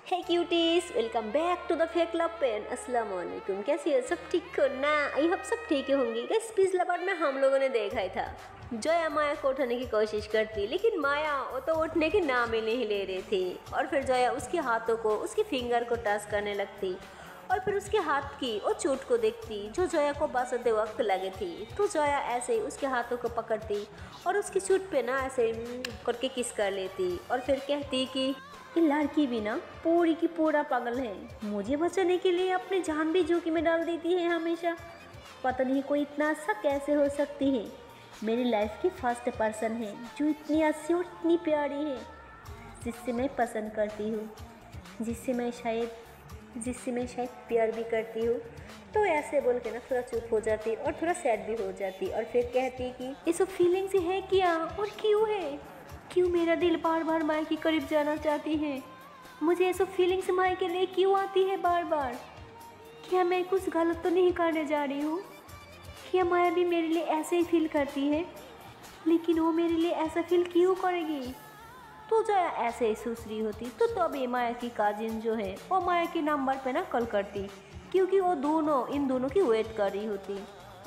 Hey cuties, welcome back to the fake love pen. अस्सलाम वालेकुम, कैसी है? सब ठीक हो ना? आई होप सब ठीक होंगी। गाइस, पिछला पार्ट में हम लोगों ने देखा ही था जया माया को उठाने की कोशिश करती, लेकिन माया वो तो उठने के नाम ही नहीं ले रही थी। और फिर जया उसके हाथों को, उसकी फिंगर को टच करने लगती और फिर उसके हाथ की वो चोट को देखती जो जया को बसते वक्त लगी थी। तो जया ऐसे ही उसके हाथों को पकड़ती और उसकी चोट पे ना ऐसे करके किस कर लेती और फिर कहती कि ये लड़की भी ना पूरी की पूरा पागल है, मुझे बचाने के लिए अपनी जान भी जोखिम में डाल देती है हमेशा। पता नहीं कोई इतना अच्छा कैसे हो सकती है। मेरी लाइफ की फर्स्ट पर्सन है जो इतनी अच्छी और इतनी प्यारी है, जिससे मैं पसंद करती हूँ, जिससे मैं शायद प्यार भी करती हूँ। तो ऐसे बोल के ना थोड़ा चुप हो जाती और थोड़ा सैड भी हो जाती और फिर कहती कि ये सब फीलिंग्स है क्या और क्यों है? क्यों मेरा दिल बार बार माया के करीब जाना चाहती है? मुझे ये सब फीलिंग्स माया के लिए क्यों आती है बार बार? क्या मैं कुछ गलत तो नहीं करने जा रही हूँ? क्या माया भी मेरे लिए ऐसे ही फील करती है? लेकिन वो मेरे लिए ऐसा फील क्यों करेगी? तो जया ऐसे ही सोच रही होती तो तभी माया की काजिन जो है वो माया के नंबर पे ना कॉल करती, क्योंकि वो दोनों इन दोनों की वेट कर रही होती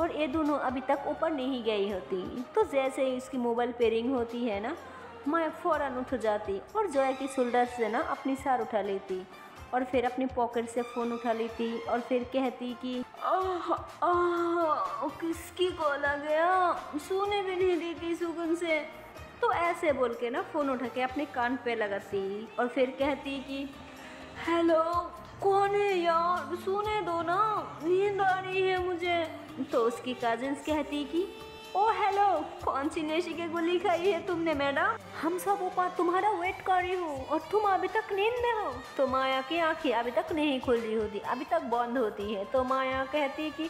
और ये दोनों अभी तक ऊपर नहीं गई होती। तो जैसे ही इसकी मोबाइल पे रिंग होती है ना, माया फ़ौरन उठ जाती और जया की शोल्डर से ना अपनी सर उठा लेती और फिर अपनी पॉकेट से फ़ोन उठा लेती और फिर कहती कि किसकी कॉल आ गया, सोने भी नहीं देती सुकून से। तो ऐसे बोल के ना फ़ोन उठा के अपने कान पे लगाती और फिर कहती कि हेलो, कौन है यार, सोने दो ना, नींद आ रही है मुझे। तो उसकी कजिन्स कहती कि ओ हेलो, कौन सी नशे की गोली खाई है तुमने मैडम? हम सब ऊपर तुम्हारा वेट कर रही हूँ और तुम अभी तक नींद में हो। तो माया की आंखें अभी तक नहीं खुल रही होती, अभी तक बंद होती है। तो माया कहती कि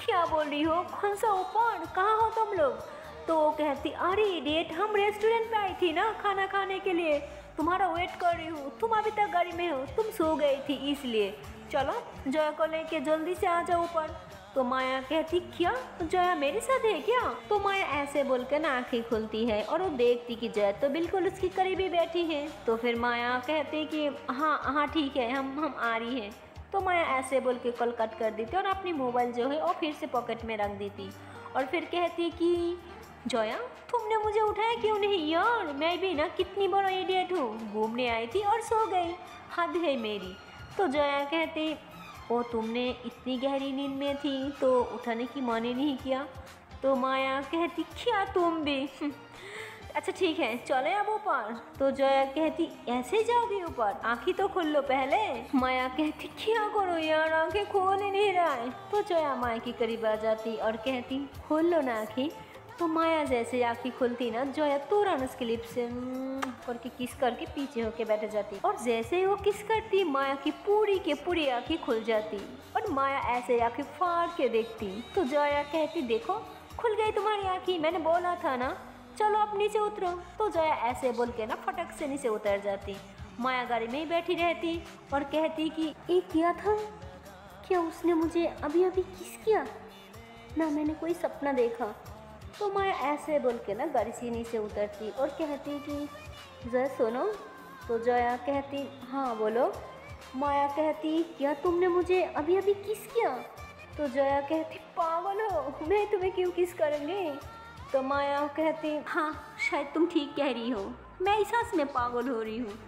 क्या बोल रही हो, कौन सा ऊपर, कहाँ हो तुम लोग? तो वो कहती अरे इडियट, हम रेस्टोरेंट पे आई थी ना खाना खाने के लिए, तुम्हारा वेट कर रही हूँ, तुम अभी तक गाड़ी में हो, तुम सो गई थी इसलिए। चलो जया को लेके जल्दी से आ जाओ ऊपर। तो माया कहती क्या जया मेरे साथ है क्या? तो माया ऐसे बोल के ना आँखें खुलती है और वो देखती कि जया तो बिल्कुल उसकी करीब ही बैठी है। तो फिर माया कहती कि हाँ हाँ ठीक है, हम आ रही हैं। तो माया ऐसे बोल के कॉल कट कर देती और अपनी मोबाइल जो है वो फिर से पॉकेट में रख देती और फिर कहती कि जया तुमने मुझे उठाया क्यों नहीं यार? मैं भी ना कितनी बड़ा इडियट हूँ, घूमने आई थी और सो गई, हद है मेरी। तो जया कहती ओ तुमने इतनी गहरी नींद में थी तो उठाने की माने नहीं किया। तो माया कहती क्या तुम भी अच्छा ठीक है चले अब ऊपर। तो जया कहती ऐसे जाओगी ऊपर, आँखें तो खोल लो पहले। माया कहती क्या करो यार, आँखें खोल ही नहीं रहा है। तो जया माया के करीब आ जाती और कहती खोल लो ना आँखें। तो माया जैसे आँखें खुलती ना, जया तुरंत उसके लिप्स से करके किस करके पीछे होके बैठ जाती और जैसे ही वो किस करती माया की पूरी आँखें खुल जाती और माया ऐसे आँखें फाड़ के देखती। तो जया कहती देखो खुल गई तुम्हारी आँखें, मैंने बोला था ना, चलो अब नीचे उतरो। तो जया ऐसे बोल के ना फटक से नीचे उतर जाती। माया गाड़ी में ही बैठी रहती और कहती कि ये किया था क्या उसने मुझे अभी अभी किस किया ना, मैंने कोई सपना देखा। तो माया ऐसे बोल के ना गाड़ी से नीचे उतरती और कहती कि जया सुनो। तो जया कहती हाँ बोलो। माया कहती क्या तुमने मुझे अभी अभी किस किया? तो जया कहती पागल हो, मैं तुम्हें क्यों किस करूँगी? तो माया कहती हाँ शायद तुम ठीक कह रही हो, मैं इस सांस में पागल हो रही हूँ।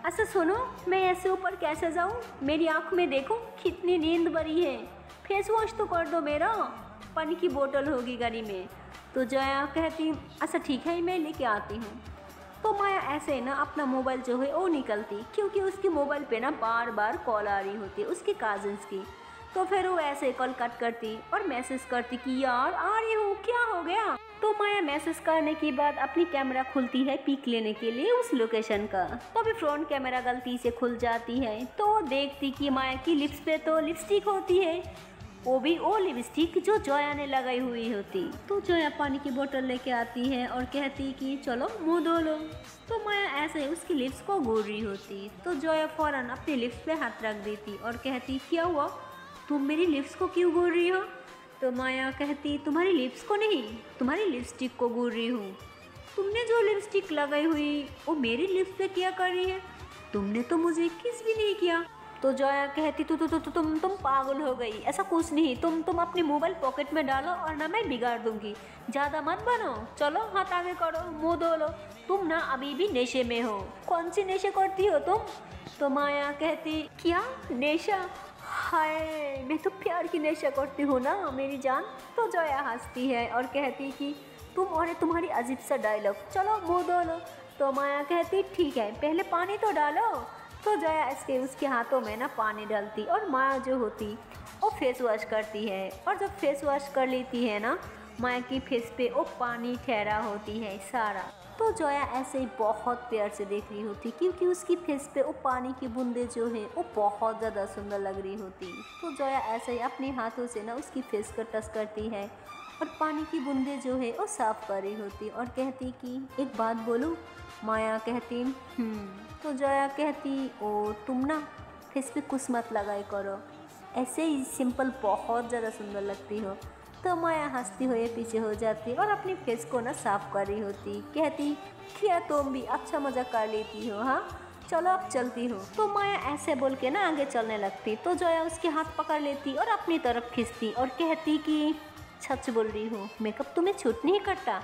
अच्छा सुनो, मैं ऐसे ऊपर कैसे जाऊँ? मेरी आँख में देखो कितनी नींद भरी है, फेस वॉश तो कर दो मेरा, पानी की बोतल होगी गाड़ी में। तो जया कहती अच्छा ठीक है मैं लेके आती हूँ। तो माया ऐसे ना अपना मोबाइल जो है वो निकलती, क्योंकि उसकी मोबाइल पे ना बार बार कॉल आ रही होती है उसके कजिन्स की। तो फिर वो ऐसे कॉल कट करती और मैसेज करती कि यार आ रही हूँ, क्या हो गया? तो माया मैसेज करने के बाद अपनी कैमरा खुलती है पिक लेने के लिए उस लोकेशन का। तो अभी फ्रंट कैमरा गलती से खुल जाती है तो वो देखती कि माया की लिप्स पे तो लिपस्टिक होती है, वो भी वो लिपस्टिक जो जया ने लगाई हुई होती। तो जया पानी की बोतल लेके आती है और कहती कि चलो मुंह धो लो। तो माया ऐसे उसकी लिप्स को घूर रही होती। तो जया फौरन अपनी लिप्स पे हाथ रख देती और कहती क्या हुआ, तुम मेरी लिप्स को क्यों घूर रही हो? तो माया कहती तुम्हारी लिप्स को नहीं, तुम्हारी लिपस्टिक को घूर रही हूँ। तुमने जो लिपस्टिक लगाई हुई वो मेरी लिप्स पे क्या कर रही है? तुमने तो मुझे किस भी नहीं किया। तो जोया कहती तुम पागल हो गई, ऐसा कुछ नहीं, तुम अपनी मोबाइल पॉकेट में डालो और ना मैं बिगाड़ दूंगी, ज़्यादा मत बनो, चलो हाथ आगे करो, मुंह धो लो, तुम ना अभी भी नशे में हो। कौन सी नशे करती हो तुम? तो माया कहती क्या नशा? हाय मैं तो प्यार की नशा करती हूँ ना मेरी जान। तो जोया हंसती है और कहती कि तुम और तुम्हारी अजीब सा डायलॉग, चलो मुँह धो लो। तो माया कहती ठीक है पहले पानी तो डालो। तो जोया उसके हाथों में ना पानी डालती और माया जो होती वो फेस वॉश करती है, और जब फेस वॉश कर लेती है ना माया की फेस पे वो पानी ठहरा होती है सारा। तो जोया ऐसे ही बहुत प्यार से देख रही होती क्योंकि उसकी फेस पे वो पानी की बूंदे जो है वो बहुत ज़्यादा सुंदर लग रही होती। तो जोया ऐसे ही अपने हाथों से ना उसकी फेस को टच करती है और पानी की बूंदे जो है वो साफ कर रही होती और कहती कि एक बात बोलूं? माया कहती तो जोया कहती ओ तुम ना फेस पे कुछ मत लगाई करो, ऐसे ही सिंपल बहुत ज़्यादा सुंदर लगती हो। तो माया हंसती हुए पीछे हो जाती और अपनी फेस को ना साफ कर रही होती, कहती क्या तुम भी अच्छा मज़ा कर लेती हो, हाँ चलो अब चलती हो। तो माया ऐसे बोल के ना आगे चलने लगती। तो जोया उसके हाथ पकड़ लेती और अपनी तरफ खींचती और कहती कि सच बोल रही हो, मेकअप तुम्हें छूट नहीं करता,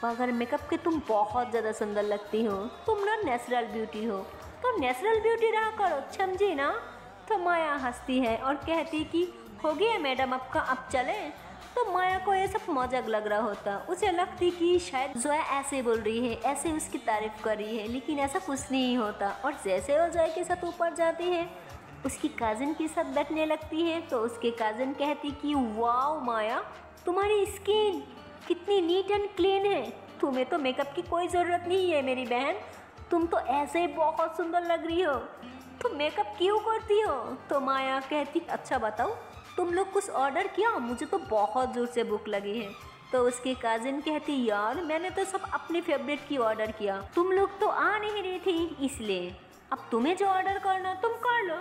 मगर मेकअप के तुम बहुत ज़्यादा सुंदर लगती हो, तुम ना नेचुरल ब्यूटी हो, तो नेचुरल ब्यूटी रहा करो, समझी ना। तो माया हंसती है और कहती कि हो गया मैडम आपका, अब चले। तो माया को ये सब मजाक लग रहा होता, उसे लगती कि शायद जोया ऐसे बोल रही है, ऐसे उसकी तारीफ कर रही है, लेकिन ऐसा कुछ नहीं होता। और जैसे वो जोया के साथ ऊपर जाती है उसकी काजन के साथ बैठने लगती है तो उसके काजन कहती कि वाओ माया तुम्हारी स्किन कितनी नीट एंड क्लीन है, तुम्हें तो मेकअप की कोई ज़रूरत नहीं है मेरी बहन, तुम तो ऐसे ही बहुत सुंदर लग रही हो, तुम मेकअप क्यों करती हो? तो माया कहती अच्छा बताओ तुम लोग कुछ ऑर्डर किया, मुझे तो बहुत ज़ोर से भूख लगी है। तो उसकी काजिन कहती यार मैंने तो सब अपने फेवरेट की ऑर्डर किया, तुम लोग तो आ नहीं रही थी, इसलिए अब तुम्हें जो ऑर्डर करना तुम कर लो।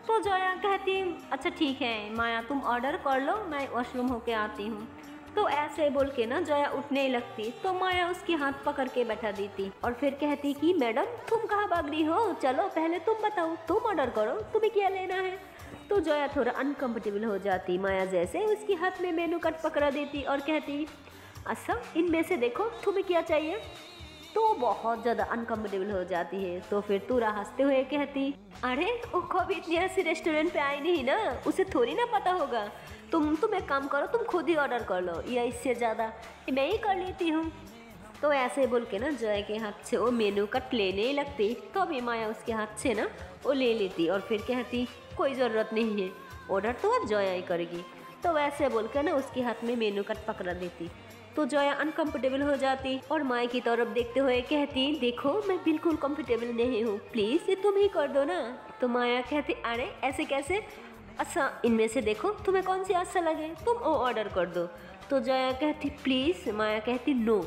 तो जोया कहती अच्छा ठीक है माया तुम ऑर्डर कर लो, मैं वॉशरूम होके आती हूँ। तो ऐसे बोल के ना जोया उठने लगती तो माया उसके हाथ पकड़ के बैठा देती और फिर कहती कि मैडम तुम कहाँ भाग रही हो, चलो पहले तुम बताओ, तुम ऑर्डर करो, तुम्हें क्या लेना है। तो जोया थोड़ा अनकंफर्टेबल हो जाती, माया जैसे उसके हाथ में मेनू कार्ड पकड़ा देती और कहती अच्छा इनमें से देखो तुम्हें क्या चाहिए। तो बहुत ज़्यादा अनकंफर्टेबल हो जाती है। तो फिर तूरा हंसते हुए कहती अरे वो कभी इतनी ऐसी रेस्टोरेंट पे आई नहीं ना, उसे थोड़ी ना पता होगा, तुम एक काम करो तुम खुद ही ऑर्डर कर लो, या इससे ज़्यादा मैं ही कर लेती हूँ। तो ऐसे बोल के ना जोया के हाथ से वो मेनू कार्ड लेने ही लगती, तो अभी माया उसके हाथ से ना वो ले लेती और फिर कहती कोई ज़रूरत नहीं है, ऑर्डर तो अब जोया ही करेगी। तो वैसे बोल कर ना उसके हाथ में मेनू कार्ड पकड़ा देती। तो जोया अनकंफर्टेबल हो जाती और माया की तरफ देखते हुए कहती देखो मैं बिल्कुल कंफर्टेबल नहीं हूँ, प्लीज़ ये तुम ही कर दो ना। तो माया कहती अरे ऐसे कैसे, अच्छा इनमें से देखो तुम्हें कौन सी अच्छा लगे तुम वो ऑर्डर कर दो। तो जोया कहती प्लीज़, माया कहती नो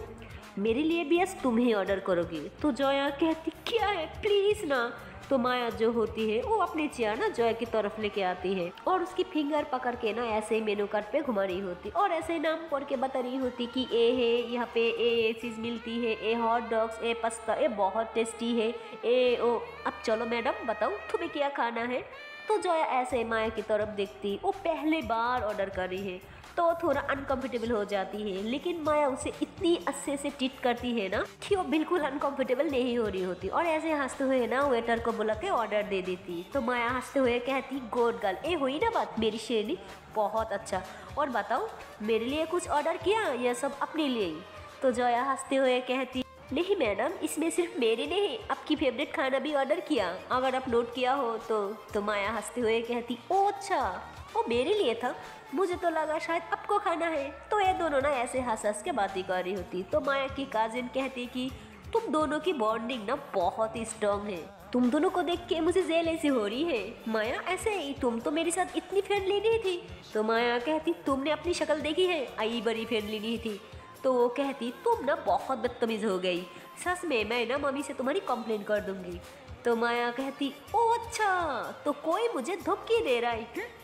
मेरे लिए भी आज तुम ही ऑर्डर करोगी। तो जोया कहती क्या है प्लीज़ ना। तो माया जो होती है वो अपनी चेयर ना जोया की तरफ लेके आती है और उसकी फिंगर पकड़ के ना ऐसे ही मेनू कार्ड पे घुमा रही होती और ऐसे ही नाम पढ़ के बता रही होती कि ए है यहाँ पे ये चीज़ मिलती है, ए हॉट डॉग्स, ए पास्ता, ये बहुत टेस्टी है, ए ओ अब चलो मैडम बताओ तुम्हें क्या खाना है। तो जोया ऐसे माया की तरफ देखती, वो पहले बार ऑर्डर कर रही है तो थोड़ा अनकंफर्टेबल हो जाती है, लेकिन माया उसे इतनी अच्छे से ट्रीट करती है ना कि वो बिल्कुल अनकंफर्टेबल नहीं हो रही होती और ऐसे हंसते हुए ना वेटर को बुला के ऑर्डर दे देती। तो माया हंसते हुए कहती गुड गर्ल, ये हुई ना बात मेरी शेरनी, बहुत अच्छा, और बताओ मेरे लिए कुछ ऑर्डर किया या सब अपने लिए ही। तो जोया हंसते हुए कहती नहीं मैडम इसमें सिर्फ मेरे नहीं आपकी फेवरेट खाना भी ऑर्डर किया, अगर आप नोट किया हो तो माया हंसते हुए कहती ओ अच्छा वो मेरे लिए था, मुझे तो लगा शायद आपको खाना है। तो ये दोनों ना ऐसे हंस हंस के बातें कर रही होती। तो माया की काजिन कहती कि तुम दोनों की बॉन्डिंग ना बहुत ही स्ट्रांग है, तुम दोनों को देख के मुझे जेलसी हो रही है। माया ऐसे ही तुम तो मेरे साथ इतनी फ्रेंडली नहीं थी। तो माया कहती तुमने अपनी शक्ल देखी है, आई बड़ी फ्रेंडली नहीं थी। तो वो कहती तुम ना बहुत बदतमीज हो गई, सच में मैं ना मम्मी से तुम्हारी कंप्लेन कर दूंगी। तो माया कहती ओ अच्छा तो कोई मुझे धमकी दे रहा है।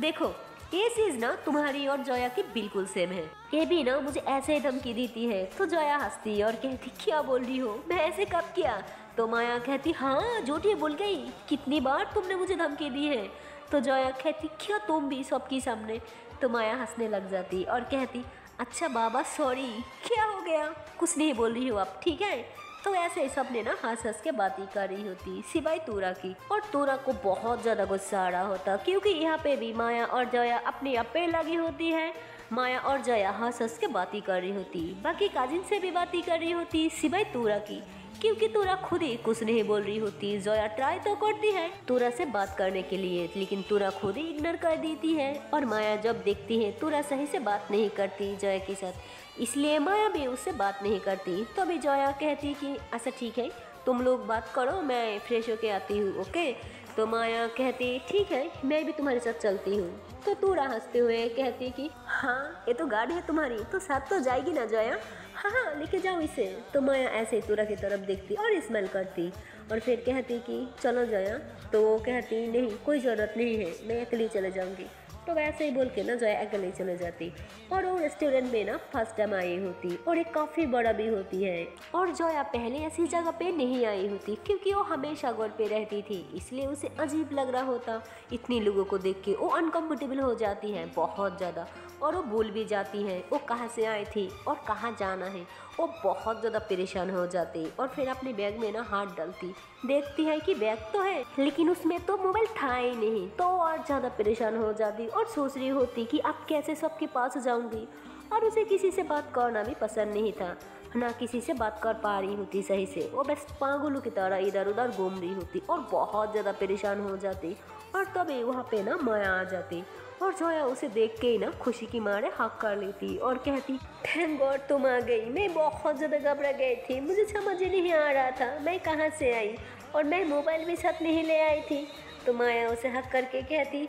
देखो ये चीज ना तुम्हारी और जोया की बिल्कुल सेम है, ये भी ना मुझे ऐसे ही धमकी देती है। तो जोया हंसती और कहती क्या बोल रही हो, मैं ऐसे कब किया, तो माया कहती हाँ झूठी बोल गई, कितनी बार तुमने मुझे धमकी दी है। तो जोया कहती क्या तुम भी सबके सामने। तो माया हंसने लग जाती और कहती अच्छा बाबा सॉरी, क्या हो गया, कुछ नहीं बोल रही हो आप, ठीक है। तो ऐसे ही सबने ना हंस हंस के बातें कर रही होती सिवाय तूरा की। और तूरा को बहुत ज़्यादा गुस्सा आ रहा होता क्योंकि यहाँ पे भी माया और जोया अपने आप पे लगी होती है। माया और जोया हंस हंस के बातें कर रही होती, बाकी काजिन से भी बातें कर रही होती सिवाय तूरा की, क्योंकि तूरा खुद ही कुछ नहीं बोल रही होती। जोया ट्राई तो करती है तूरा से बात करने के लिए, लेकिन तूरा खुद ही इग्नोर कर देती है। और माया जब देखती है तूरा सही से बात नहीं करती जोया के साथ, इसलिए माया भी उससे बात नहीं करती। तो अभी जोया कहती कि अच्छा ठीक है तुम लोग बात करो, मैं फ्रेश होके आती हूँ, ओके। तो माया कहती ठीक है मैं भी तुम्हारे साथ चलती हूँ। तो तूरा हंसते हुए कहती कि हाँ ये तो गाड़ी है तुम्हारी, तो साथ तो जाएगी ना जोया, हाँ हाँ लेके जाओ इसे। तो माया ऐसे ही तूरा की तरफ देखती और स्मेल करती और फिर कहती कि चलो जोया। तो वो कहती नहीं कोई ज़रूरत नहीं है, मैं अकेली चले जाऊँगी। तो वैसे ही बोल के ना जोया अकेले चले जाती। और वो रेस्टोरेंट में ना फर्स्ट टाइम आई होती और एक काफ़ी बड़ा भी होती है। और जोया पहले ऐसी जगह पे नहीं आई होती क्योंकि वो हमेशा घर पे रहती थी, इसलिए उसे अजीब लग रहा होता। इतनी लोगों को देख के वो अनकम्फर्टेबल हो जाती है बहुत ज़्यादा, और वो भूल भी जाती है वो कहाँ से आई थी और कहाँ जाना है। वो बहुत ज़्यादा परेशान हो जाती और फिर अपने बैग में ना हाथ डालती, देखती है कि बैग तो है लेकिन उसमें तो मोबाइल था ही नहीं। तो और ज़्यादा परेशान हो जाती और सोच रही होती कि अब कैसे सबके पास जाऊंगी। और उसे किसी से बात करना भी पसंद नहीं था, ना किसी से बात कर पा रही होती सही से। वो बस पागलों की तरह इधर उधर घूम रही होती और बहुत ज़्यादा परेशान हो जाती। और तभी वहाँ पे ना माया आ जाती और जोया उसे देख के ही ना खुशी की मारे हक कर लेती और कहती थैंक गॉड तुम आ गई, मैं बहुत ज़्यादा घबरा गई थी, मुझे समझ ही नहीं आ रहा था मैं कहाँ से आई, और मैं मोबाइल भी साथ नहीं ले आई थी। तो माया उसे हक करके कहती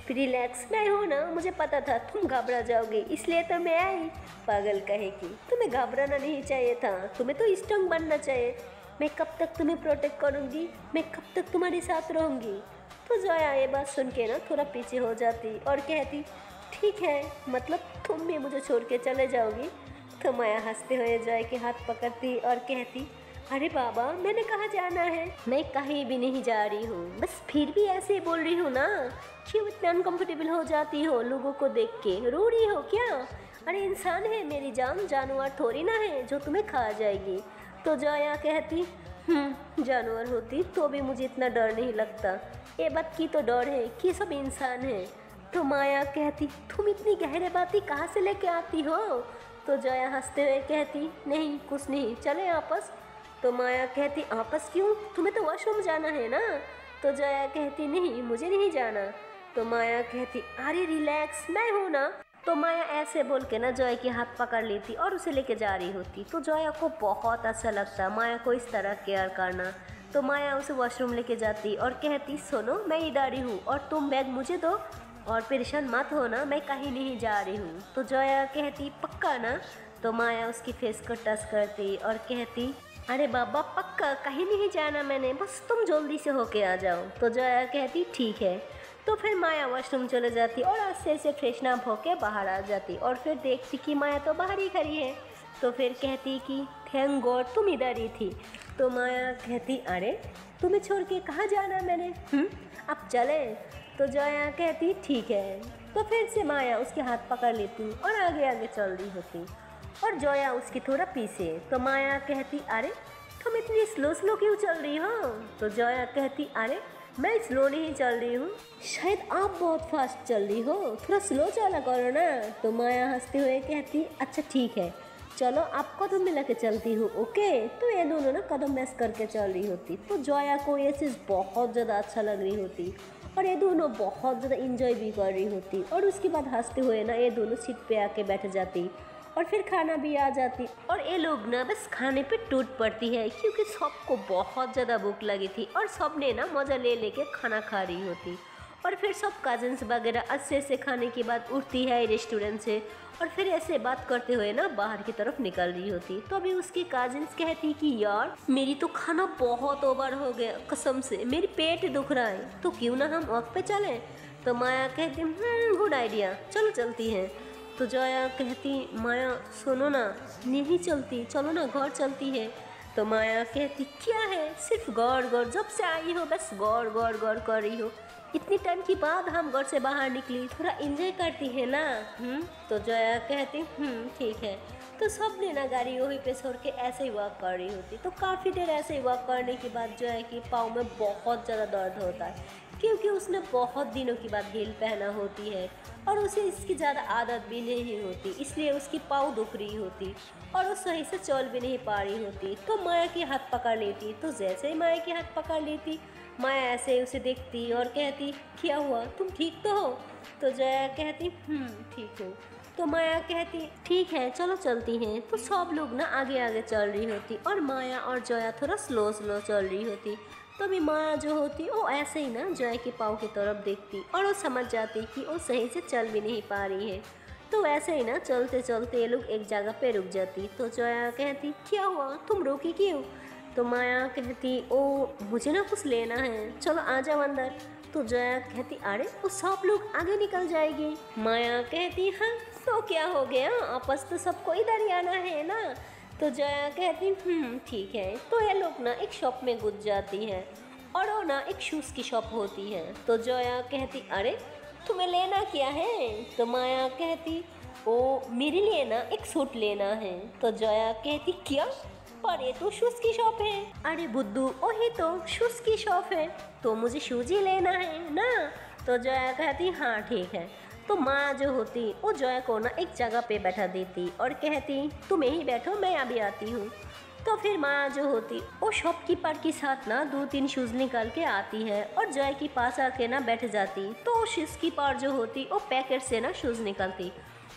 रिलैक्स, मैं हूँ ना, मुझे पता था तुम घबरा जाओगे इसलिए तो मैं आई। पागल कहेगी, तुम्हें घबराना नहीं चाहिए था, तुम्हें तो स्ट्रांग बनना चाहिए। मैं कब तक तुम्हें प्रोटेक्ट करूँगी, मैं कब तक तुम्हारे साथ रहूँगी। तो जोया ये बात सुन के ना थोड़ा पीछे हो जाती और कहती ठीक है मतलब तुम भी मुझे छोड़ के चले जाओगी। तो माया हंसते हुए जोया के हाथ पकड़ती और कहती अरे बाबा मैंने कहाँ जाना है, मैं कहीं भी नहीं जा रही हूँ, बस फिर भी ऐसे ही बोल रही हूँ ना, क्यों इतना अनकम्फर्टेबल हो जाती हो लोगों को देख के, रो रही हो क्या। अरे इंसान है मेरी जान, जानवर थोड़ी ना है जो तुम्हें खा जाएगी। तो जोया कहती जानवर होती तो भी मुझे इतना डर नहीं लगता, ये बात की तो डर है कि सब इंसान है। तो माया कहती तुम इतनी गहरे बातें कहाँ से लेके आती हो। तो जोया हंसते हुए कहती नहीं कुछ नहीं, चले आपस। तो माया कहती आपस क्यों, तुम्हें तो वॉशरूम जाना है ना। तो जोया कहती नहीं मुझे नहीं जाना। तो माया कहती अरे रिलैक्स मैं हूँ ना। तो माया ऐसे बोल के ना जोया के हाथ पकड़ लेती और उसे लेके जा रही होती। तो जोया को बहुत अच्छा लगता माया को इस तरह केयर करना। तो माया उसे वॉशरूम लेके जाती और कहती सुनो मैं इधर ही हूँ और तुम बैग मुझे दो और परेशान मत हो ना, मैं कहीं नहीं जा रही हूँ। तो जोया कहती पक्का ना। तो माया उसकी फेस को टच करती और कहती अरे बाबा पक्का कहीं नहीं जाना मैंने, बस तुम जल्दी से होके आ जाओ। तो जोया कहती ठीक है। तो फिर माया वॉशरूम चले जाती और अच्छे से फ्रेशन अप होके बाहर आ जाती और फिर देखती कि माया तो बाहर ही खड़ी है। तो फिर कहती कि थैंक गॉड तुम इधर ही थी। तो माया कहती अरे तुम्हें छोड़ के कहाँ जाना मैंने, अब चले। तो जोया कहती ठीक है। तो फिर से माया उसके हाथ पकड़ लेती और आगे आगे चल रही होती और जोया उसके थोड़ा पीछे। तो माया कहती अरे तुम इतनी स्लो स्लो क्यों चल रही हो। तो जोया कहती अरे मैं स्लो नहीं चल रही हूँ, शायद आप बहुत फास्ट चल रही हो, थोड़ा स्लो चला करो ना। तो माया हंसते हुए कहती अच्छा ठीक है चलो आप कदम मिला के चलती हूँ, ओके। तो ये दोनों ना कदम मैस करके चल रही होती। तो जोया को ये चीज़ बहुत ज़्यादा अच्छा लग रही होती और ये दोनों बहुत ज़्यादा इंजॉय भी कर रही होती। और उसके बाद हंसते हुए ना ये दोनों सीट पे आके बैठ जाती और फिर खाना भी आ जाती और ये लोग ना बस खाने पे टूट पड़ती है क्योंकि सबको बहुत ज़्यादा भूख लगी थी और सब ने ना मज़ा ले लेके खाना खा रही होती। और फिर सब कजन्स वगैरह अच्छे से खाने के बाद उठती है रेस्टोरेंट से और फिर ऐसे बात करते हुए ना बाहर की तरफ निकल रही होती। तो अभी उसकी कजन्स कहती कि यार मेरी तो खाना बहुत ओवर हो गया, कसम से मेरी पेट दुख रहा है, तो क्यों ना हम वॉक पे चलें। तो माया कहती गुड आइडिया चलो चलती हैं। तो जोया कहती माया सुनो ना नहीं चलती, चलो ना घर चलती है। तो माया कहती क्या है, सिर्फ गौर गौर, जब से आई हो बस गौर गौर गौर कर रही हो, इतनी टाइम के बाद हम घर से बाहर निकली, थोड़ा एंजॉय करती है ना। तो जया कहती ठीक है। तो सब ने ना गाड़ी वहीं पे छोड़ के ऐसे ही वॉक कर रही होती। तो काफ़ी देर ऐसे ही वॉक करने के बाद जो है कि पाँव में बहुत ज़्यादा दर्द होता है, क्योंकि उसने बहुत दिनों के बाद हील पहना होती है और उसे इसकी ज़्यादा आदत भी नहीं होती, इसलिए उसकी पाँव दुख रही होती और वो सही से चल भी नहीं पा रही होती। तो माया के हाथ पकड़ लेती। तो जैसे ही माया के हाथ पकड़ लेती, माया ऐसे उसे देखती और कहती क्या हुआ, तुम ठीक तो हो। तो जया कहती ठीक हूँ। तो माया कहती ठीक है चलो चलती हैं। तो सब लोग ना आगे आगे चल रही होती और माया और जया थोड़ा स्लो स्लो चल रही होती। तभी माया जो होती वो ऐसे ही ना जया के पाँव की तरफ देखती और वो समझ जाती कि वो सही से चल भी नहीं पा रही है। तो ऐसे ही ना चलते चलते ये लोग एक जगह पे रुक जाती। तो जया कहती क्या हुआ, तुम रुकी क्यों। तो माया कहती ओ मुझे ना कुछ लेना है, चलो आ जाओ अंदर। तो जया कहती अरे वो सब लोग आगे निकल जाएगी। माया कहती हाँ तो क्या हो गया, आपस तो सबको इधर ही आना है ना। तो जया कहती ठीक है। तो ये लोग ना एक शॉप में घुस जाती है और वो ना एक शूज़ की शॉप होती है। तो जया कहती अरे तुम्हें लेना क्या है। तो माया कहती ओ मेरे लिए ना एक सूट लेना है। तो जया कहती क्या, पर ये तो शूज़ की शॉप है। अरे बुद्धू वही तो शूज़ की शॉप है, तो मुझे शूज़ ही लेना है ना। तो जया कहती हाँ ठीक है। तो माँ जो होती वो जया को ना एक जगह पे बैठा देती और कहती तुम यहीं बैठो मैं अभी आती हूँ। तो फिर माँ जो होती वो शॉपकीपर के साथ ना 2-3 शूज़ निकाल के आती है और जया के पास आके ना बैठ जाती। तो वो शूज़कीपर जो होती वो पैकेट से ना शूज़ निकालती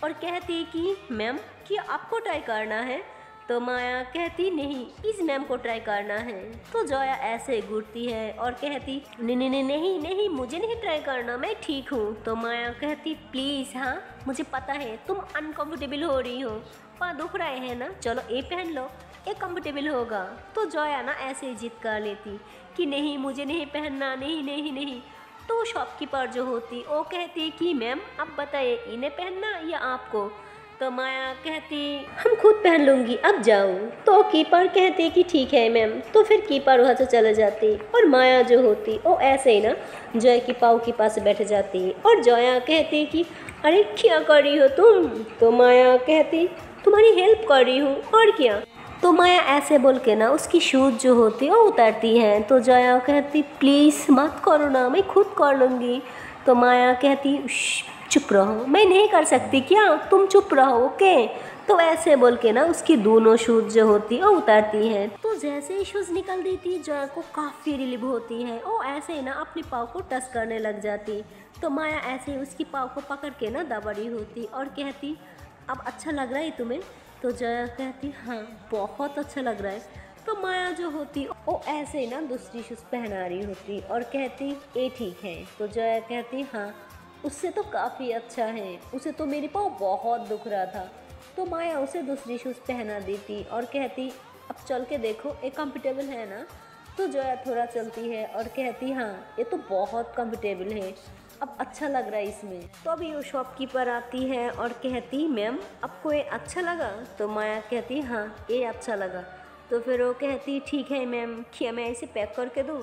और कहती कि मैम क्या आपको ट्राई करना है। तो माया कहती नहीं इस मैम को ट्राई करना है। तो जया ऐसे घूरती है और कहती नहीं नहीं नहीं नहीं मुझे नहीं ट्राई करना, मैं ठीक हूँ। तो माया कहती प्लीज़ हाँ मुझे पता है तुम अनकम्फर्टेबल हो रही हो, पाँव दुख रहे हैं ना, चलो ये पहन लो ये कंफर्टेबल होगा। तो जया ना ऐसे ही जिद कर लेती कि नहीं मुझे नहीं पहनना, नहीं नहीं नहीं। तो शॉपकीपर जो होती वो कहती कि मैम आप बताइए इन्हें पहनना या आपको। तो माया कहती हम खुद पहन लूँगी अब जाओ। तो कीपर कहती कि ठीक है मैम। तो फिर कीपर वहाँ से चले जाती और माया जो होती वो ऐसे ही ना जया की पाँव के पास बैठ जाती और जया कहती कि अरे क्या कर रही हो तुम। तो माया कहती तुम्हारी हेल्प कर रही हूँ और क्या। तो माया ऐसे बोल के ना उसकी शूज़ जो होती है वो उतारती है। तो जया कहती प्लीज़ मत करो ना मैं खुद कर लूँगी। तो माया कहती चुप रहो, मैं नहीं कर सकती क्या, तुम चुप रहो ओके। तो ऐसे बोल के ना उसकी दोनों शूज़ जो होती है वो उतारती है। तो जैसे ही शूज़ निकल देती जया को काफ़ी रिलीफ होती है, वो ऐसे ही ना अपने पाँव को टच करने लग जाती। तो माया ऐसे ही उसकी पाँव को पकड़ के ना दबा रही होती और कहती अब अच्छा लग रहा है तुम्हें। तो जया कहती हाँ बहुत अच्छा लग रहा है। तो माया जो होती वो ऐसे ही ना दूसरी शूज़ पहना रही होती और कहती ये ठीक है। तो जया कहती हाँ उससे तो काफ़ी अच्छा है, उसे तो मेरे पाँव बहुत दुख रहा था। तो माया उसे दूसरी शूज़ पहना देती और कहती अब चल के देखो ये कंफर्टेबल है ना। तो जया थोड़ा चलती है और कहती हाँ ये तो बहुत कंफर्टेबल है, अब अच्छा लग रहा है इसमें। तो अभी वो शॉपकीपर आती है और कहती मैम आपको ये अच्छा लगा। तो माया कहती हाँ ये अच्छा लगा। तो फिर वो कहती ठीक है मैम क्या मैं इसे पैक करके दूँ।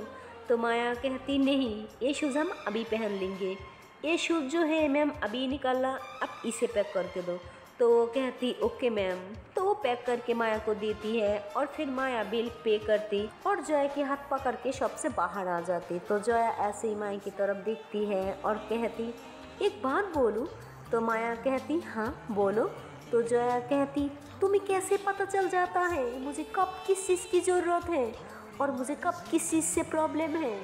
तो माया कहती नहीं ये शूज़ हम अभी पहन लेंगे, ये शूज़ जो है मैम अभी निकालना, अब इसे पैक करके दो। तो वो कहती ओके मैम। तो वो पैक करके माया को देती है और फिर माया बिल पे करती और जया के हाथ पकड़ के शॉप से बाहर आ जाती। तो जया ऐसे ही माया की तरफ देखती है और कहती एक बात बोलूँ। तो माया कहती हाँ बोलो। तो जया कहती तुम्हें कैसे पता चल जाता है मुझे कब किस चीज़ की ज़रूरत है और मुझे कब किस चीज़ से प्रॉब्लम है।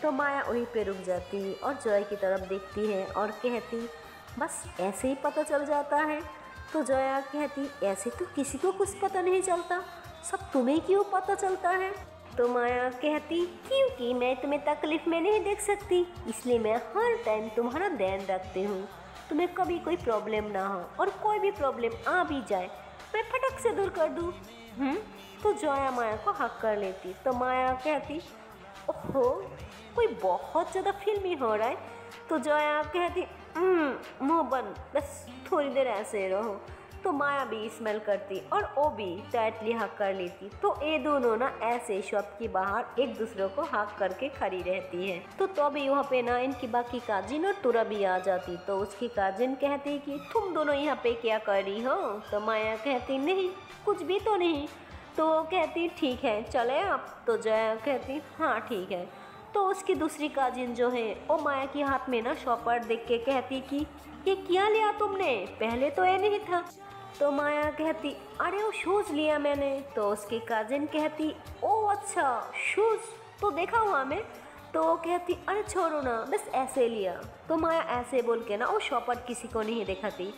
तो माया वहीं पे रुक जाती और जया की तरफ देखती है और कहती बस ऐसे ही पता चल जाता है। तो जया कहती ऐसे तो किसी को कुछ पता नहीं चलता, सब तुम्हें क्यों पता चलता है। तो माया कहती क्योंकि मैं तुम्हें तकलीफ़ में नहीं देख सकती, इसलिए मैं हर टाइम तुम्हारा ध्यान रखती हूँ, तुम्हें कभी कोई प्रॉब्लम ना हो और कोई भी प्रॉब्लम आ भी जाए मैं फटक से दूर कर दूँ। तो जया माया को हक कर लेती। तो माया कहती ओहो कोई बहुत ज़्यादा फिल्मी हो रहा है। तो जया कहती मुँह बंद, बस थोड़ी देर ऐसे रहो। तो माया भी स्मेल करती और वो भी टाइटली हक कर लेती। तो ये दोनों ना ऐसे शॉप के बाहर एक दूसरे को हक करके खड़ी रहती है। तो तभी वहाँ पे ना इनकी बाकी काजिन और तुरा भी आ जाती। तो उसकी काजिन कहती कि तुम दोनों यहाँ पे क्या कर रही हो? तो माया कहती नहीं, कुछ भी तो नहीं। तो वो कहती ठीक है चले आप। तो जया कहती हाँ ठीक है। तो उसकी दूसरी काजिन जो है वो माया के हाथ में ना शॉपर देख के कहती कि ये क्या लिया तुमने, पहले तो ये नहीं था। तो माया कहती अरे वो शूज़ लिया मैंने। तो उसकी काजिन कहती ओ अच्छा शूज़ तो देखा हुआ मैं। तो वो कहती अरे छोड़ो ना बस ऐसे लिया। तो माया ऐसे बोल के ना वो शॉपर किसी को नहीं दिखाती।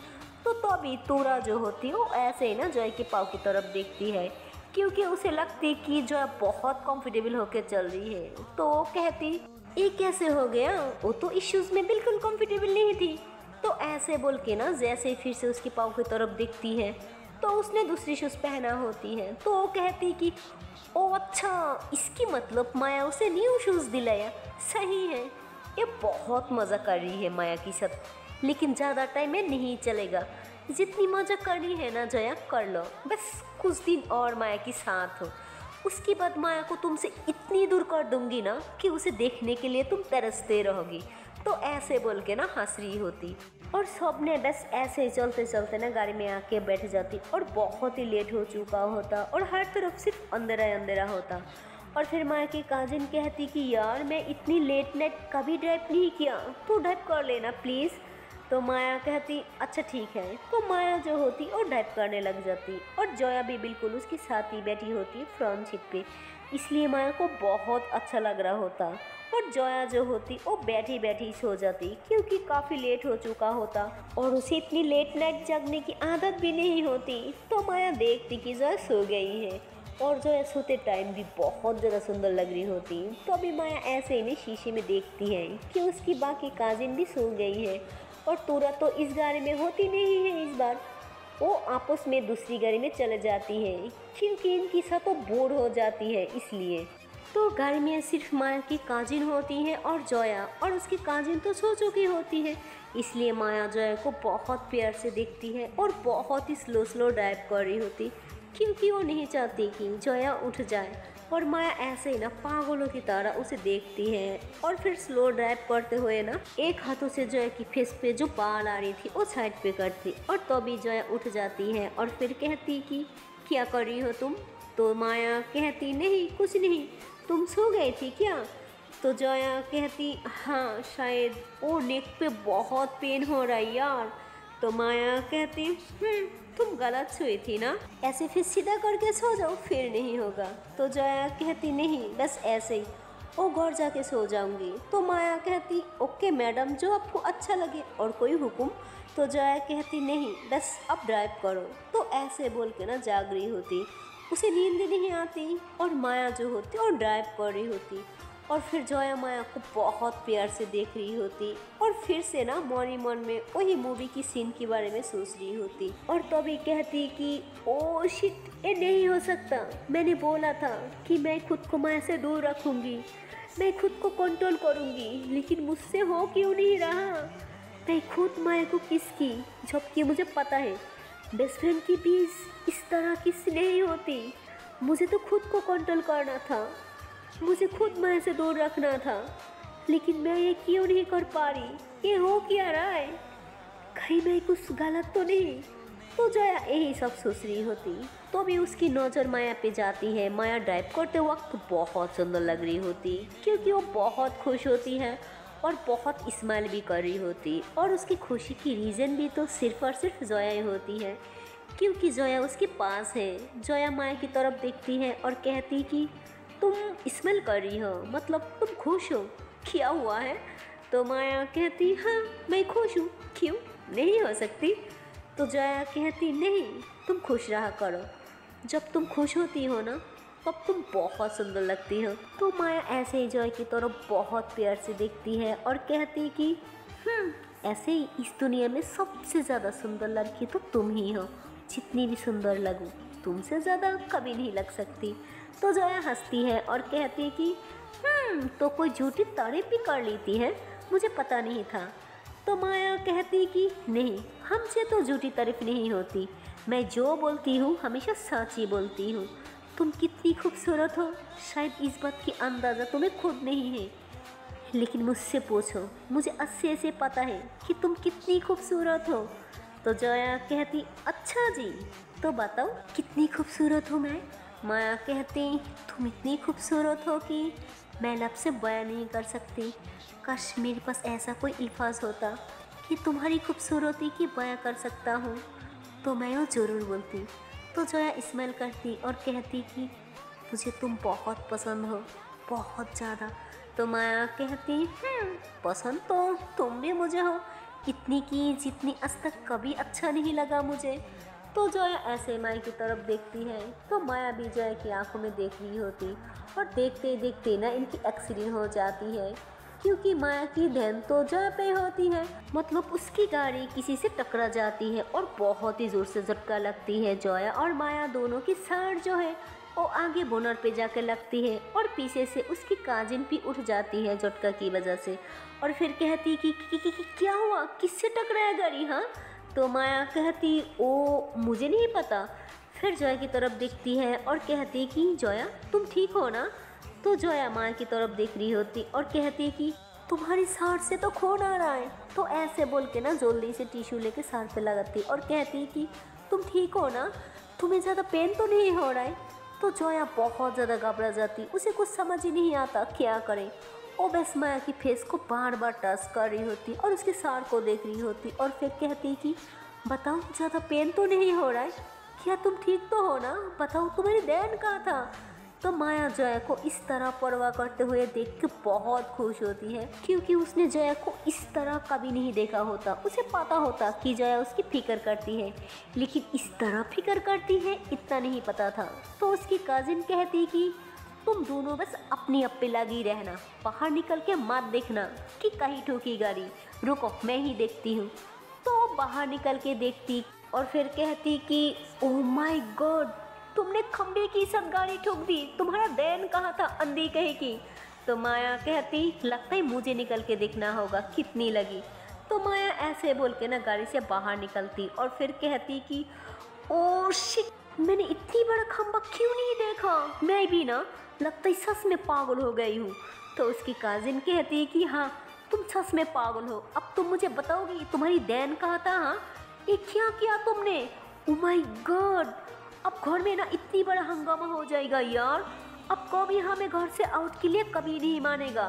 तो अभी तूरा जो होती वो ऐसे ही ना जय के पाँव की तरफ देखती है, क्योंकि उसे लगती कि जय बहुत कंफर्टेबल होकर चल रही है। तो वो कहती ये कैसे हो गया, वो तो इस शूज़ में बिल्कुल कंफर्टेबल नहीं थी। तो ऐसे बोल के ना जैसे फिर से उसके पाँव की तरफ देखती है तो उसने दूसरी शूज़ पहना होती है। तो वो कहती कि ओ अच्छा इसकी मतलब माया उसे न्यू शूज़ दिलाया, सही है। ये बहुत मज़ा कर रही है माया की साथ, लेकिन ज़्यादा टाइम में नहीं चलेगा। जितनी मज़ा करनी है ना जया कर लो, बस कुछ दिन और माया के साथ हो। उसके बाद माया को तुमसे इतनी दूर कर दूंगी ना कि उसे देखने के लिए तुम तरसते रहोगी। तो ऐसे बोल के ना हंस रही होती और सब ने बस ऐसे ही चलते चलते ना गाड़ी में आके बैठ जाती और बहुत ही लेट हो चुका होता और हर तरफ सिर्फ अंधेरा अंधेरा होता। और फिर माया की काजिन कहती कि यार मैं इतनी लेट नाइट कभी ड्राइव नहीं किया, तू ड्राइव कर लेना प्लीज़। तो माया कहती अच्छा ठीक है। तो माया जो होती और ड्राइव करने लग जाती और जया भी बिल्कुल उसके साथ ही बैठी होती फ्रंट सीट पे, इसलिए माया को बहुत अच्छा लग रहा होता। और जया जो होती वो बैठी बैठी सो जाती क्योंकि काफ़ी लेट हो चुका होता और उसे इतनी लेट नाइट जगने की आदत भी नहीं होती। तो माया देखती कि जया सो गई है और जया सोते टाइम भी बहुत ज़्यादा सुंदर लग रही होती। तो अभी माया ऐसे ही शीशे में देखती है कि उसकी बाकी काजिन भी सो गई है और तूरा तो इस गाड़ी में होती नहीं है। इस बार वो आपस में दूसरी गाड़ी में चले जाती है क्योंकि इनकी साथ तो बोर हो जाती है इसलिए। तो गाड़ी में सिर्फ माया की काजिन होती है और जया, और उसकी काजिन तो सो चुकी होती है, इसलिए माया जया को बहुत प्यार से देखती है और बहुत ही स्लो स्लो ड्राइव कर रही होती क्योंकि वो नहीं चाहती कि जया उठ जाए। और माया ऐसे ही ना पागलों की तरह उसे देखती है और फिर स्लो ड्राइव करते हुए ना एक हाथों से जया की फेस पे जो बाल आ रही थी वो साइड पे करती और तभी जया उठ जाती है और फिर कहती कि क्या कर रही हो तुम? तो माया कहती नहीं कुछ नहीं, तुम सो गई थी क्या? तो जया कहती हाँ शायद, वो नेक पे बहुत पेन हो रहा है यार। तो माया कहती तुम गलत सोई थी ना, ऐसे फिर सीधा करके सो जाओ फिर नहीं होगा। तो जया कहती नहीं बस ऐसे ही, वो घर जाके सो जाऊंगी। तो माया कहती ओके मैडम जो आपको अच्छा लगे, और कोई हुक्म? तो जया कहती नहीं बस अब ड्राइव करो। तो ऐसे बोल के ना जाग रही होती, उसे नींद नहीं आती और माया जो होती और ड्राइव कर रही होती और फिर जया माया को बहुत प्यार से देख रही होती और फिर से ना मन में वही मूवी की सीन के बारे में सोच रही होती और तभी कहती कि ओ शिट ये नहीं हो सकता, मैंने बोला था कि मैं खुद को माया से दूर रखूंगी, मैं खुद को कंट्रोल करूंगी, लेकिन मुझसे हो क्यों नहीं रहा। मैं खुद माया को किस की, जबकि मुझे पता है बेस्ट फ्रेंड की भी इस तरह किस नहीं होती। मुझे तो खुद को कंट्रोल करना था, मुझे खुद माया से दूर रखना था, लेकिन मैं ये क्यों नहीं कर पा रही। ये हो क्या रहा है, कहीं मैं कुछ गलत तो नहीं। तो जया यही सब सोच रही होती तो भी उसकी नज़र माया पे जाती है। माया ड्राइव करते वक्त बहुत सुंदर लग रही होती क्योंकि वो बहुत खुश होती है और बहुत स्माइल भी कर रही होती और उसकी खुशी की रीज़न भी तो सिर्फ और सिर्फ जया ही होती है क्योंकि जया उसके पास है। जया माया की तरफ देखती है और कहती कि तुम स्मेल कर रही हो, मतलब तुम खुश हो, क्या हुआ है? तो माया कहती हाँ मैं खुश हूँ, क्यों नहीं हो सकती? तो जया कहती नहीं तुम खुश रहा करो, जब तुम खुश होती हो ना तब तुम बहुत सुंदर लगती हो। तो माया ऐसे ही जया की तरफ बहुत प्यार से देखती है और कहती कि ऐसे ही इस दुनिया में सबसे ज़्यादा सुंदर लड़की तो तुम ही हो, जितनी भी सुंदर लगूं तुमसे ज़्यादा कभी नहीं लग सकती। तो जया हंसती है और कहती है कि तो कोई झूठी तारीफ भी कर लेती है, मुझे पता नहीं था। तो माया कहती कि नहीं हमसे तो झूठी तारीफ नहीं होती, मैं जो बोलती हूँ हमेशा सच ही बोलती हूँ। तुम कितनी खूबसूरत हो, शायद इस बात की अंदाज़ा तुम्हें खुद नहीं है, लेकिन मुझसे पूछो, मुझे अच्छे से पता है कि तुम कितनी खूबसूरत हो। तो जोया कहती, अच्छा जी, तो बताओ कितनी खूबसूरत हूँ मैं। माया कहती, तुम इतनी खूबसूरत हो कि मैं लब से बयां नहीं कर सकती। काश मेरे पास ऐसा कोई अल्फाज होता कि तुम्हारी खूबसूरती की बयां कर सकता हूँ, तो मैं वो ज़रूर बोलती। तो जोया स्माइल करती और कहती कि मुझे तुम बहुत पसंद हो, बहुत ज़्यादा। तो माया कहती, पसंद तो तुम भी मुझे हो, इतनी की जितनी आज तक कभी अच्छा नहीं लगा मुझे। तो जोया ऐसे माया की तरफ देखती है, तो माया भी जोया की आंखों में देख रही होती, और देखते देखते ना इनकी एक्सीडेंट हो जाती है, क्योंकि माया की ध्यान तो जोया पे होती है। मतलब उसकी गाड़ी किसी से टकरा जाती है और बहुत ही ज़ोर से झटका लगती है। जोया और माया दोनों की साइड जो है वो आगे बोनट पे जाकर लगती है, और पीछे से उसकी काजिन भी उठ जाती है झटका की वजह से, और फिर कहती कि क्या हुआ, किससे टकराया गाड़ी। हाँ, तो माया कहती, ओ मुझे नहीं पता। फिर जोया की तरफ देखती है और कहती कि जोया तुम ठीक हो ना। तो जोया माया की तरफ देख रही होती और कहती कि तुम्हारी सार से तो खून आ रहा है। तो ऐसे बोल के ना जल्दी से टिश्यू लेके सार पे लगाती और कहती कि तुम ठीक हो ना, तुम्हें ज़्यादा पेन तो नहीं हो रहा है। तो जोया बहुत ज़्यादा घबरा जाती, उसे कुछ समझ ही नहीं आता क्या करे। वो बस माया की फेस को बार बार टच कर रही होती और उसके सार को देख रही होती, और फिर कहती कि बताओ ज़्यादा पेन तो नहीं हो रहा है, क्या तुम ठीक तो हो ना, बताओ तुम्हारी बहन कहाँ था। तो माया जोया को इस तरह परवाह करते हुए देख के बहुत खुश होती है, क्योंकि उसने जोया को इस तरह कभी नहीं देखा होता। उसे पता होता कि जोया उसकी फिक्र करती है, लेकिन इस तरह फिक्र करती है इतना नहीं पता था। तो उसकी कजिन कहती कि तुम दोनों बस अपनी अप्पे लगी रहना, बाहर निकल के मत देखना कि कहीं ठोकी गाड़ी, रुको मैं ही देखती हूँ। तो बाहर निकल के देखती और फिर कहती कि ओह माय गॉड, तुमने खंबे की सब गाड़ी ठोक दी, तुम्हारा दैन कहाँ था अंधी कहे की। तो माया कहती, लगता है मुझे निकल के देखना होगा कितनी लगी। तो माया ऐसे बोल के ना गाड़ी से बाहर निकलती और फिर कहती कि ओह शिट, मैंने इतनी बड़ा खंबा क्यों नहीं देखा, मैं भी ना लगता है सच में पागल हो गई हूँ। तो उसकी काजिन कहती है कि हाँ तुम सच में पागल हो, अब तुम मुझे बताओगी तुम्हारी दैन कहाँ था। हाँ, ये क्या किया तुमने, ओह माय गॉड, अब घर में ना इतनी बड़ा हंगामा हो जाएगा यार, अब कभी हमें घर से आउट के लिए कभी नहीं मानेगा।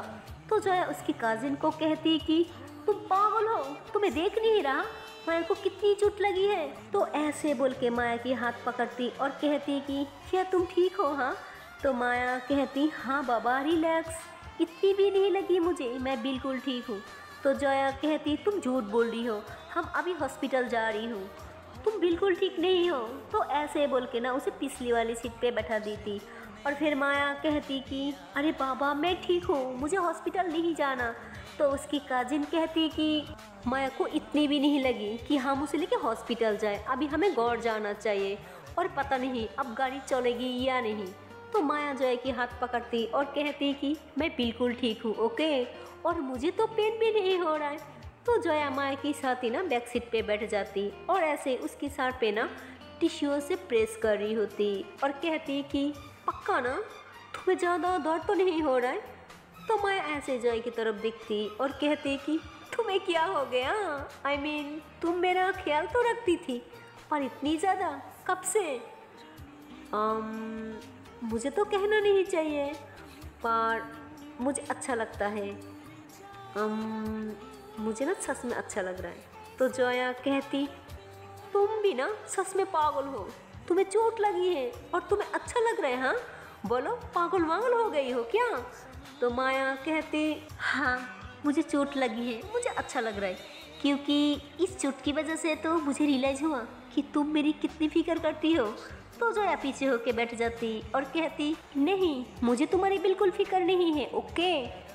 तो जोया उसकी काजिन को कहती कि तुम पागल हो, तुम्हें देख नहीं रहा माया को कितनी चोट लगी है। तो ऐसे बोल के माया की हाथ पकड़ती और कहती कि क्या तुम ठीक हो। हाँ, तो माया कहती हाँ बाबा रिलैक्स, इतनी भी नहीं लगी मुझे, मैं बिल्कुल ठीक हूँ। तो जोया कहती तुम झूठ बोल रही हो, हम अभी हॉस्पिटल जा रही हूँ, तुम बिल्कुल ठीक नहीं हो। तो ऐसे बोल के ना उसे पिछली वाली सीट पे बैठा देती, और फिर माया कहती कि अरे बाबा मैं ठीक हूँ, मुझे हॉस्पिटल नहीं जाना। तो उसकी काजिन कहती कि माया को इतनी भी नहीं लगी कि हम उसे लेके हॉस्पिटल जाए, अभी हमें गौर जाना चाहिए, और पता नहीं अब गाड़ी चलेगी या नहीं। तो माया जोया की हाथ पकड़ती और कहती कि मैं बिल्कुल ठीक हूँ ओके, और मुझे तो पेन भी नहीं हो रहा है। तो जोया माया की साथ ही ना बैक सीट पे बैठ जाती और ऐसे उसकी साथ पे ना टिश्यू से प्रेस कर रही होती और कहती कि पक्का ना, तुम्हें ज़्यादा दर्द तो नहीं हो रहा है। तो माया ऐसे जोया की तरफ दिखती और कहती कि तुम्हें क्या हो गया, I mean, तुम मेरा ख्याल तो रखती थी, पर इतनी ज़्यादा कब से। मुझे तो कहना नहीं चाहिए, पर मुझे अच्छा लगता है, मुझे ना सच में अच्छा लग रहा है। तो जोया कहती तुम भी ना सच में पागल हो, तुम्हें चोट लगी है और तुम्हें अच्छा लग रहा है। हाँ बोलो, पागल वागल हो गई हो क्या। तो माया कहती हाँ मुझे चोट लगी है, मुझे अच्छा लग रहा है, क्योंकि इस चोट की वजह से तो मुझे रियलाइज़ हुआ कि तुम मेरी कितनी फिक्र करती हो। तो जोया पीछे होके बैठ जाती और कहती नहीं, मुझे तुम्हारी बिल्कुल फिक्र नहीं है ओके,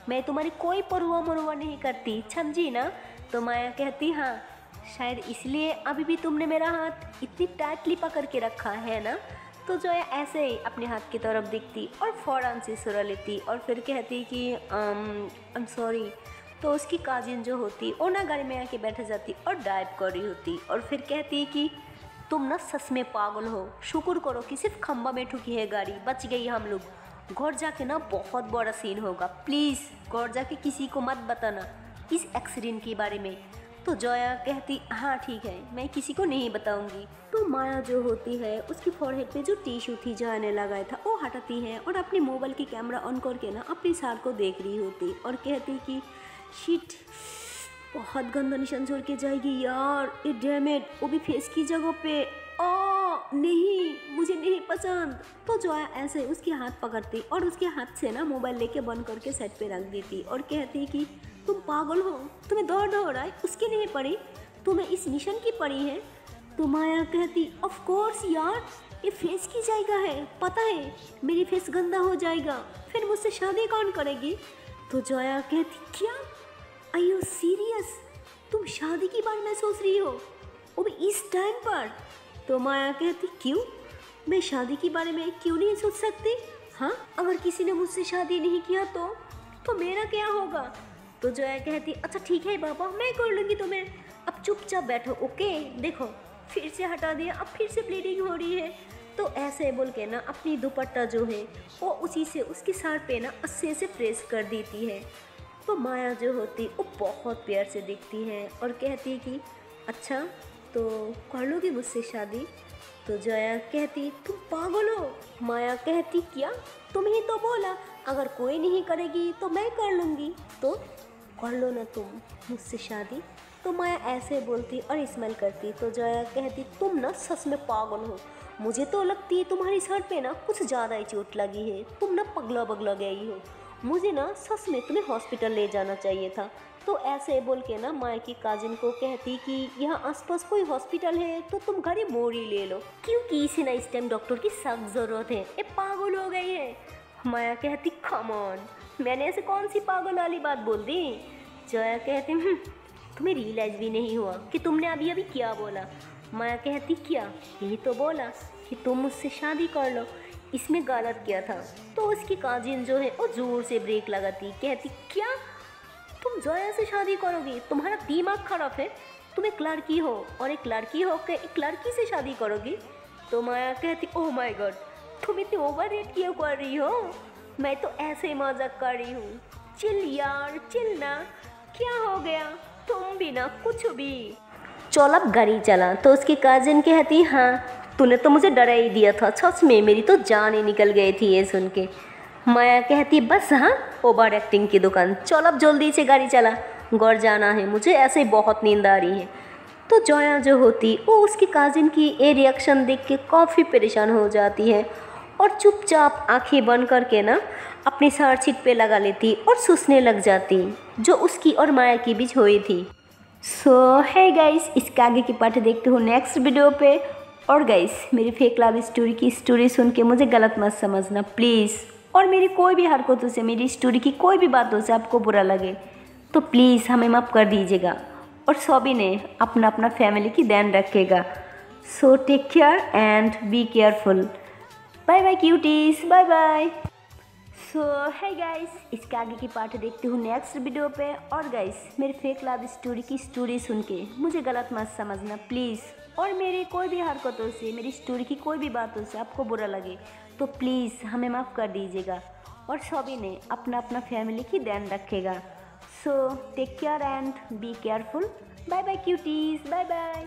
मैं तुम्हारी कोई परवाह मरवाह नहीं करती, समझी ना। तो माया कहती हाँ, शायद इसलिए अभी भी तुमने मेरा हाथ इतनी टाइटली पकड़ के रखा है ना। तो जोया ऐसे ही अपने हाथ की तरफ दिखती और फ़ौरन से सुरा लेती और फिर कहती कि आई एम सॉरी। तो उसकी काजिन जो होती वो ना गाड़ी में आके बैठ जाती और डाइव कर रही होती और फिर कहती कि तुम ना सच में पागल हो। शुक्र करो कि सिर्फ खंबा में ठुकी है गाड़ी, बच गई हम लोग। घर जाके ना बहुत बड़ा सीन होगा, प्लीज़ घर जाके किसी को मत बताना इस एक्सीडेंट के बारे में। तो जोया कहती हाँ ठीक है, मैं किसी को नहीं बताऊंगी। तो माया जो होती है उसकी फोरहेड पे जो टिश्यू थी जोया ने लगाया था वो हटाती है और अपने मोबाइल की कैमरा ऑन करके ना अपनी सार को देख रही होती और कहती कि शिट, बहुत गंदा निशान छोड़ के जाएगी यार, ये डैमेज, वो भी फेस की जगह पे। नहीं, मुझे नहीं पसंद। तो जोया ऐसे उसके हाथ पकड़ती और उसके हाथ से ना मोबाइल लेके बंद करके साइड पे रख देती और कहती कि तुम पागल हो, तुम्हें दर्द हो रहा है, उसकी नहीं पड़ी, तुम्हें इस निशान की पड़ी है। तो माया कहती ऑफ कोर्स यार, ये फेस की जगह है, पता है मेरी फेस गंदा हो जाएगा, फिर मुझसे शादी कौन करेगी। तो जोया कहती क्या, आर यू सीरियस, तुम शादी के बारे में सोच रही हो, वो भी इस टाइम पर। तो माया कहती क्यों, मैं शादी के बारे में क्यों नहीं सोच सकती। हाँ, अगर किसी ने मुझसे शादी नहीं किया तो मेरा क्या होगा। तो जोया कहती अच्छा ठीक है बाबा, मैं कर लूँगी तुम्हें, अब चुपचाप बैठो ओके। देखो फिर से हटा दिया, अब फिर से ब्लीडिंग हो रही है। तो ऐसे बोल के ना अपनी दुपट्टा जो है वो उसी से उसकी सर पे ना अच्छे से प्रेस कर देती है। तो माया जो होती वो बहुत प्यार से दिखती है और कहती कि अच्छा तो कर लोगी मुझसे शादी। तो जोया कहती तुम पागल हो। माया कहती क्या, तुम ही तो बोला अगर कोई नहीं करेगी तो मैं कर लूँगी, तो कर लो ना तुम मुझसे शादी। तो माया ऐसे बोलती और स्माइल करती। तो जोया कहती तुम ना सच में पागल हो, मुझे तो लगती है तुम्हारी सर पे ना कुछ ज़्यादा ही चोट लगी है, तुम ना पगला पगला गई हो, मुझे ना सच में तुम्हें हॉस्पिटल ले जाना चाहिए था। तो ऐसे बोल के ना माया की काजिन को कहती कि यहाँ आसपास कोई हॉस्पिटल है तो तुम गाड़ी मोड़ ही ले लो, क्योंकि इसे ना इस टाइम डॉक्टर की सख्त ज़रूरत है, ये पागल हो गई है। माया कहती कम ऑन, मैंने ऐसे कौन सी पागल वाली बात बोल दी। जोया कहती तुम्हें रियलाइज भी नहीं हुआ कि तुमने अभी अभी क्या बोला। माया कहती क्या, यही तो बोला कि तुम मुझसे शादी कर लो, इसमें गलत किया था। तो उसकी काजिन जो है वो जोर से ब्रेक लगाती, कहती क्या तुम जोया से शादी करोगी, तुम्हारा दिमाग खराब है, तुम एक लड़की हो और एक लड़की हो के एक लड़की से शादी करोगी। तो माया कहती ओह माय गॉड, तुम इतनी ओवर रेट क्यों कर रही हो, मैं तो ऐसे ही मजाक कर रही हूँ, चिल यार चिल ना, क्या हो गया, तुम भी ना कुछ भी, चल अब गाड़ी चला। तो उसकी काजिन कहती हाँ तूने तो मुझे डरा ही दिया था, सच में मेरी तो जान ही निकल गई थी ये सुन के। माया कहती बस हाँ ओवर एक्टिंग की दुकान, चल अब जल्दी से गाड़ी चला, घर जाना है मुझे, ऐसे ही बहुत नींद आ रही है। तो जोया जो होती वो उसकी काजिन की ये रिएक्शन देख के काफ़ी परेशान हो जाती है और चुपचाप आंखें बंद करके ना अपनी सर सीट पे लगा लेती और सोचने लग जाती जो उसकी और माया के बीच हुई थी। सो है गाइस, इसके आगे की पार्ट देखते हो नेक्स्ट वीडियो पे। और गाइस मेरी फेक लव स्टोरी की स्टोरी सुन के मुझे गलत मत समझना प्लीज़, और मेरी कोई भी हरकतों से, मेरी स्टोरी की कोई भी बातों से आपको बुरा लगे तो प्लीज़ हमें माफ़ कर दीजिएगा, और सभी ने अपना अपना फैमिली की ध्यान रखेगा। So take care and be careful, bye bye cuties, bye bye. So है गाइस, इसके आगे की पार्ट देखते हो नेक्स्ट वीडियो पे। और गाइस मेरी फेक लव स्टोरी की स्टोरी सुन के मुझे गलत मत समझना प्लीज़, और मेरी कोई भी हरकतों से, मेरी स्टोरी की कोई भी बातों से आपको बुरा लगे तो प्लीज़ हमें माफ़ कर दीजिएगा, और सभी ने अपना अपना फैमिली की ध्यान रखेगा। So take care and be careful, bye bye cuties, bye bye.